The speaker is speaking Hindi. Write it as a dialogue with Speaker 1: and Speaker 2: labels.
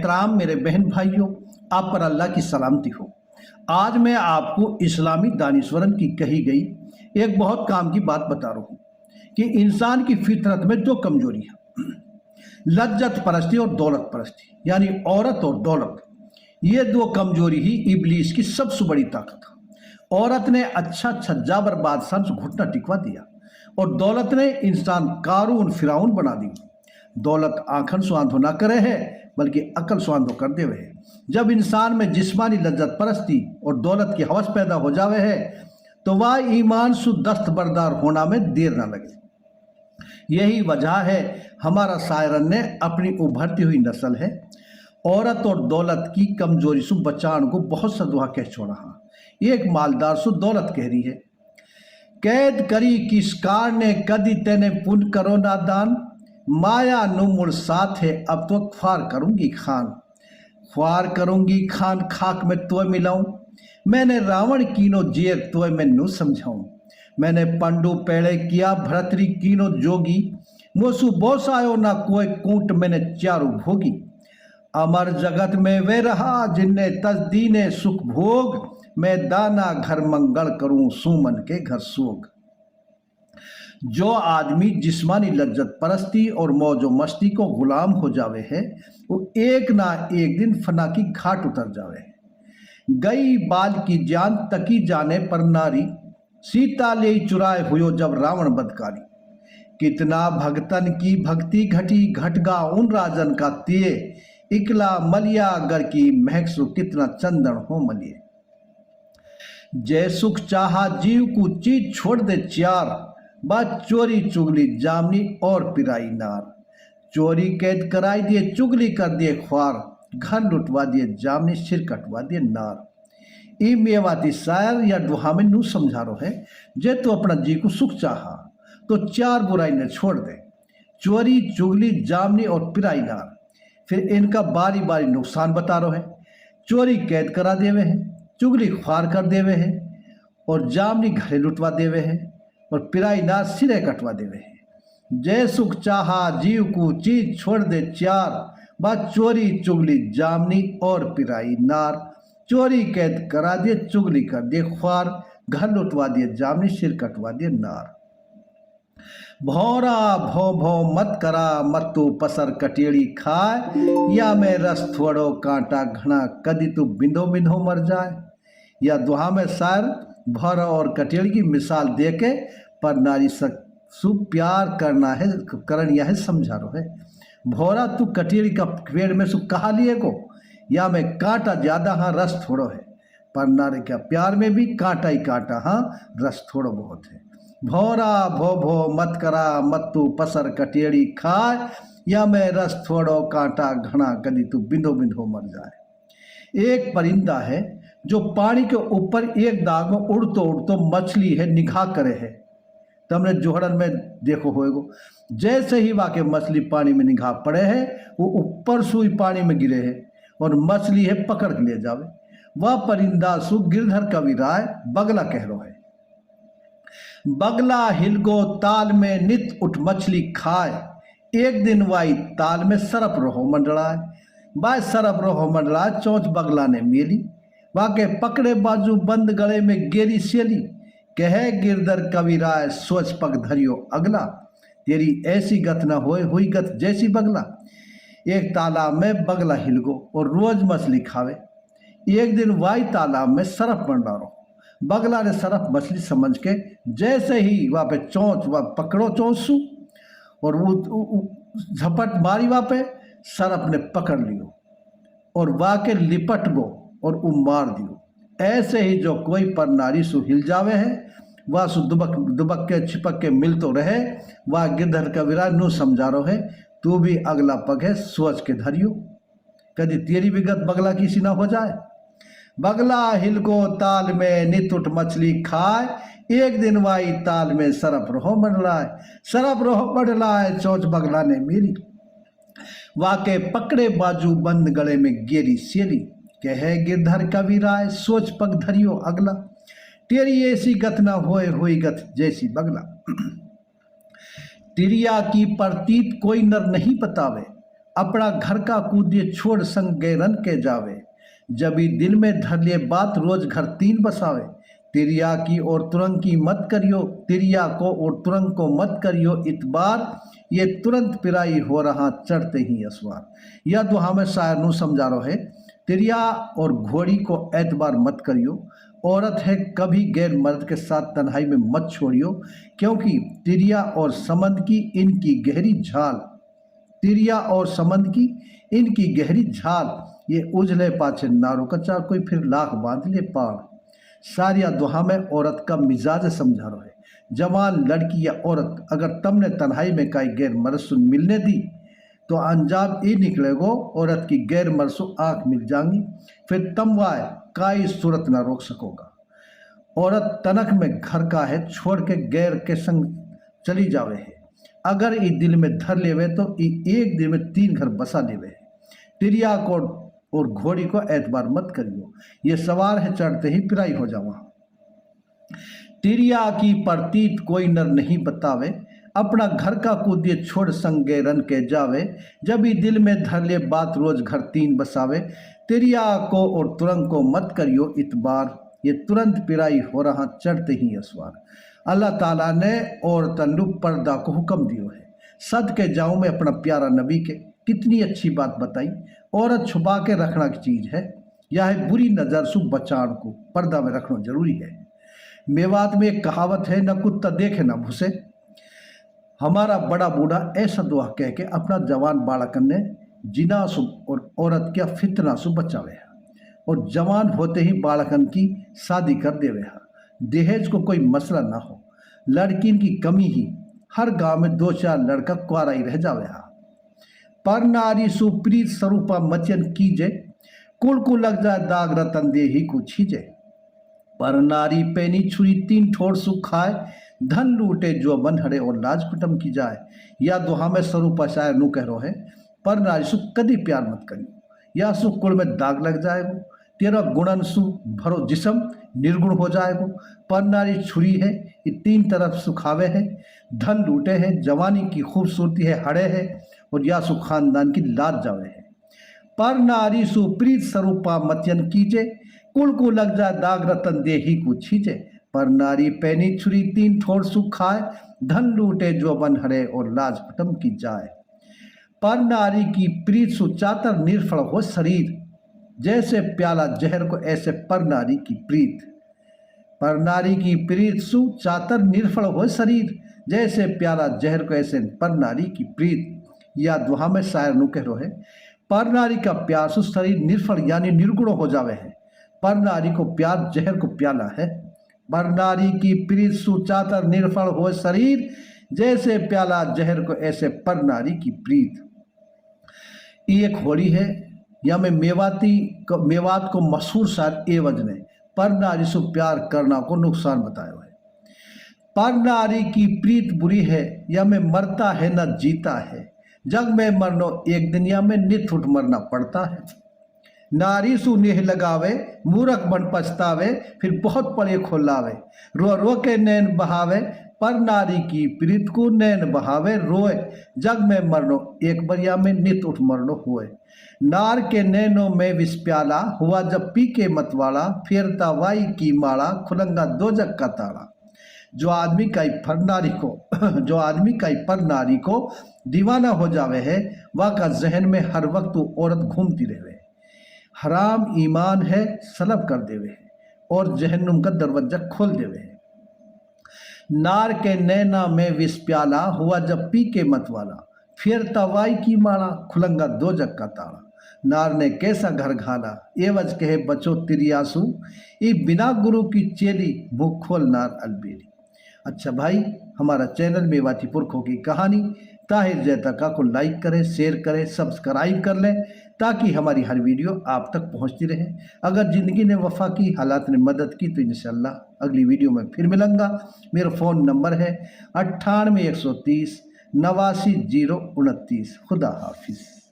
Speaker 1: एहतराम मेरे बहन भाइयों, आप पर अल्लाह की सलामती हो। आज मैं आपको इस्लामी दानिश्वरन की कही गई एक बहुत काम की बात बता रहा हूँ कि इंसान की फितरत में दो कमजोरी है, लज्जत परस्ती और दौलत परस्ती, यानी औरत और दौलत। ये दो कमजोरी ही इबलीस की सबसे बड़ी ताकत है। औरत ने अच्छा छज्जावर बादशाह से घुटना टिकवा दिया और दौलत ने इंसान कारून फिराउन बना दी। दौलत आंखन स्वांधो ना करे है बल्कि अकल स्वांधो कर देवे है। जब इंसान में जिस्मानी लज्जत परस्ती और दौलत की हवस पैदा हो जावे है तो वह ईमान सु दस्तबरदार होना में देर ना लगे। यही वजह है हमारा शायरन ने अपनी उभरती हुई नस्ल है औरत और दौलत की कमजोरी सु बचान को बहुत सा दुआ कह छोड़ा। एक मालदार सु दौलत कह रही है, कैद करी किस कार ने कदी तेने पुन करो नादान, माया नुमुर साथ है अब तो ख्वार करूंगी खान। ख्वार करूंगी खान खाक में तो मिलाऊं, मैंने रावण कीनो जेर तो मैं नू समझाऊं। मैंने पंडु पेड़े किया भरतरी कीनो जोगी, मोसु बोसायो ना कोई कूट मैंने चारू भोगी। अमर जगत में वे रहा जिनने तजदीने सुख भोग, मैं दाना घर मंगल करूं सुमन के घर सोग। जो आदमी जिस्मानी लज्जत परस्ती और मौजो मस्ती को गुलाम हो जावे है वो एक ना एक दिन फना की घाट उतर जावे है। गई बाल की जान तकी जाने पर नारी, सीता ले चुराए हुयो जब रावण बदकारी। कितना भगतन की भक्ति घटी घटगा उन राजन का तिये, इकला मलिया गर की महक सु कितना चंदन हो मलिए। जय सुख चाहा जीव को चीज छोड़ दे चार, बात चोरी चुगली जामनी और पिराई नार। चोरी कैद कराई दिए चुगली कर दिए ख्वार, घर लुटवा दिए जामनी सिर कटवा दिए नार। ई मेवाती शायर या दुहा में नू समझा रो है, जे तो अपना जी को सुख चाहा तो चार बुराई ने छोड़ दे, चोरी चुगली जामनी और पिराई नार। फिर इनका बारी बारी नुकसान बता रो है, चोरी कैद करा देवे है, चुगली ख्वार कर देवे है और जामनी घरे लुटवा देवे है और पिराई नार सिरे कटवा देवे है। जय सुख चाहा जीव को चीज छोड़ दे चार, बात चोरी चुगली जामनी और पिराई नार। चोरी कैद करा दिए चुगली कर दिए ख्वार, घर लुटवा दिए जामनी सिर कटवा दिए नार। भौरा भौ भौ मत करा मत तू पसर कटेड़ी खाए, या मैं रस थोड़ो कांटा घना कदी तू बिंदो बिंदो मर जाए। या दुहा में शायर भौरा और कटेड़ी की मिसाल दे के पर नारी सु प्यार करना है करण यह समझा रो है। भौरा तू कटेड़ी का पेड़ में सु कहा लिए को, या मैं कांटा ज्यादा हाँ रस थोड़ो है। पर नारी का प्यार में भी कांटा ही कांटा हाँ रस थोड़ो बहुत है। भौरा भो भो मत करा मत तू पसर कटेड़ी खाए, या मैं रस थोड़ो कांटा घना कदी तू बिंदो बिंदो मर जाए। एक परिंदा है जो पानी के ऊपर एक दाग में उड़तो उड़तो मछली है निगाह करे है। तुमने जोहड़न में देखो होएगो, जैसे ही वाके मछली पानी में निगाह पड़े है वो ऊपर सुई पानी में गिरे है और मछली है पकड़ के ले जावे। वह परिंदा सु गिरधर कवि राय बगला कह रो है। बगला हिलगो ताल में नित उठ मछली खाए, एक दिन वाई ताल में सरप रहो मंडलाए। बाय सरप रहो मंडलाए चौंच बगला ने मेली, वाके पकड़े बाजू बंद गले में गेरी सेली। कहे गिरधर कवि राय सोच पग धरियो अगला, तेरी ऐसी गत न होए हुई गत जैसी बगला। एक तालाब में बगला हिलगो और रोज मछली खावे। एक दिन वाई तालाब में सरफ बन डालो, बगला ने सरफ मछली समझ के जैसे ही वहाँ पे चौंच वह पकड़ो चौंसू और वो झपट मारी वहाँ पे सरफ ने पकड़ लियो और वहाँ के लिपट गो और वो मार दियो। ऐसे ही जो कोई पर नारी सु हिल जावे है वह सु दुबक दुबक के छिपक के मिल तो रहे, वह गिरधर का विराज नू समझा रो है, तू भी अगला पग है सोच के धरियो, कभी तेरी विगत बगला की सी ना हो जाए। बगला हिलको ताल में नित उठ मछली खाए, एक दिन वाई ताल में सरप रहो मंडलाए। सरप रहो मंडलाए चौंच बगला ने मेरी, वाके पकड़े बाजू बंद गले में गेरी सेरी। कहे गिरधर कवि राय सोच पग धरियो अगला, तेरी ऐसी गत न होए हुई गत जैसी बगला। तिरिया की प्रतीत कोई नर नहीं बतावे, अपना घर का कूदिए छोड़ संग गैरन के जावे, जबी दिल में धर लिए बात रोज घर तीन बसावे। तिरिया की और तुरंग की मत करियो, तिरिया को और तुरंग को मत करियो इतबार, ये तुरंत पिराई हो रहा चढ़ते ही असवार। यह दुआ में शायर नू समझा रहा है, तिरिया और घोड़ी को एतबार मत करियो, औरत है कभी गैर मर्द के साथ तन्हाई में मत छोड़ियो, क्योंकि तिरिया और समंद की इनकी गहरी झाल, तिरिया और समंद की इनकी गहरी झाल, ये उजले पाछे नारो कच्चा कोई फिर लाख बांध ले पार। सारिया दुहा में औरत का मिजाज समझा रहा है, जवान लड़की या औरत अगर तुमने तन्हाई में काई गैर मरसुन मिलने दी तो अंजाम ये निकलेगो औरत की गैर मरसु आँख मिल जाएंगी, फिर तम वाय काई सूरत ना रोक सकोगा। औरत तनक में घर का है छोड़ के गैर के संग चली जावे है, अगर ई दिल में धर लेवे तो ई एक दिन में तीन घर बसा लेवे है। तिरिया को और घोड़ी को एतबार मत करियो, ये सवार है चढ़ते ही पिराई हो जावा। तिरिया की प्रतीत कोई नर नहीं बतावे, अपना घर का कूदिए छोड़ संग गैरन के जावे, जब ही दिल में धर ले बात रोज घर तीन बसावे। तिरिया को और तुरंग को मत करियो इतबार, ये तुरंत पिराई हो रहा चढ़ते ही असवार। अल्लाह ताला ने औरतन को पर्दा को हुक्म दियो है, सद के जाऊं में अपना प्यारा नबी के कितनी अच्छी बात बताई। औरत छुपा के रखना की चीज़ है, यह है बुरी नज़र से बचाण को पर्दा में रखना जरूरी है। मेवात में एक कहावत है, न कुत्ता देखे न भूसे। हमारा बड़ा बूढ़ा ऐसा दुआ कह के अपना जवान बालकन ने जिना सु और औरत क्या फितना सु बचावे है, और जवान होते ही बालकन की शादी कर देवे है। दहेज को कोई मसला ना हो, लड़किन की कमी ही हर गांव में दो चार लड़का कुआरा ही रह जावे है। पर नारी सुप्रीत स्वरूपा मचन कीजे, कुल को लग जाए दाग रतन दे ही को छीजे। पर नारी पैनी छुरी तीन ठोर सु खाए, धन लूटे जो बन हरे और लाज कुटम की जाए। या दुहा में स्वरूपा शायर नू कह रो है, पर नारी सु कदी प्यार मत करियो, या सु कुल में दाग लग जाएगो, तेरा गुणन सु भरो जिसम निर्गुण हो जाएगो। पर नारी छुरी है ये तीन तरफ सुखावे है, धन लूटे है, जवानी की खूबसूरती है हड़े है, और या सु खानदान की लाज जावे है। पर नारी सुप्रीत स्वरूपा मत्यन कीजे, कुल को लग जाए दाग रतन दे ही को छीजे। पर नारी पैनी छुरी तीन ठोर सुख खाए, धन लूटे जो बन हरे और लाज कुटम की जाए। पर नारी की प्रीत सु चातर निर्फल हो शरीर, जैसे प्याला जहर को ऐसे पर नारी की प्रीत। पर नारी की प्रीत सु चातर निर्फल हो शरीर, जैसे प्याला जहर को ऐसे पर नारी की प्रीत। या दुहा में शायर नु कह रो है, पर नारी का प्यार सु शरीर निर्फल यानी निर्गुण हो जावे है। पर नारी को प्यार जहर को प्याला है। पर नारी की प्रीत सु चातर निर्फल हो शरीर, जैसे प्याला जहर को ऐसे पर नारी की प्रीत। ये एक होली है, या में मेवात को मशहूर शायर एवज ने पर नारी से प्यार करना को नुकसान बताया है। पर नारी की प्रीत बुरी है, या में मरता है न जीता है, जग में मरनो एक दिन या में नित उठ मरना पड़ता है। नारी सु नेह लगावे मूरख बन पछतावे, फिर बहुत पड़े खोलावे, रो रो के नैन बहावे। पर नारी की प्रीत को नैन बहावे रोए, जग में मरनो एक बरिया में नित उठ मरनो हुए। नार के नैनों में विष प्याला, हुआ जब पी के मतवाला, फेरता वाई की माला, खुलंगा दो जग का ताला। जो आदमी का पर नारी को जो आदमी का पर नारी को दीवाना हो जावे है, वह का जहन में हर वक्त औरत घूमती रहे। हराम ईमान है सलब कर देवे है, और जहन्नुम का दरवाजा खोल देवे है। नार के नैना में विष प्याला, हुआ जब पी के मतवाला, फिर तवाई की माला, खुलंगा दो जग का ताला। नार ने कैसा घर घाला, एवज कहे बचो तिरियासु, ये बिना गुरु की चेली मुँह खोल नार अलबेली। अच्छा भाई, हमारा चैनल मेवाती पुरखों की कहानी ताहिर जैतका को लाइक करें, शेयर करें, सब्सक्राइब कर लें, ताकि हमारी हर वीडियो आप तक पहुंचती रहे। अगर ज़िंदगी ने वफा की, हालात ने मदद की, तो इंशाल्लाह अगली वीडियो में फिर मिलूंगा। मेरा फ़ोन नंबर है 98 130 89 029। खुदा हाफिज़।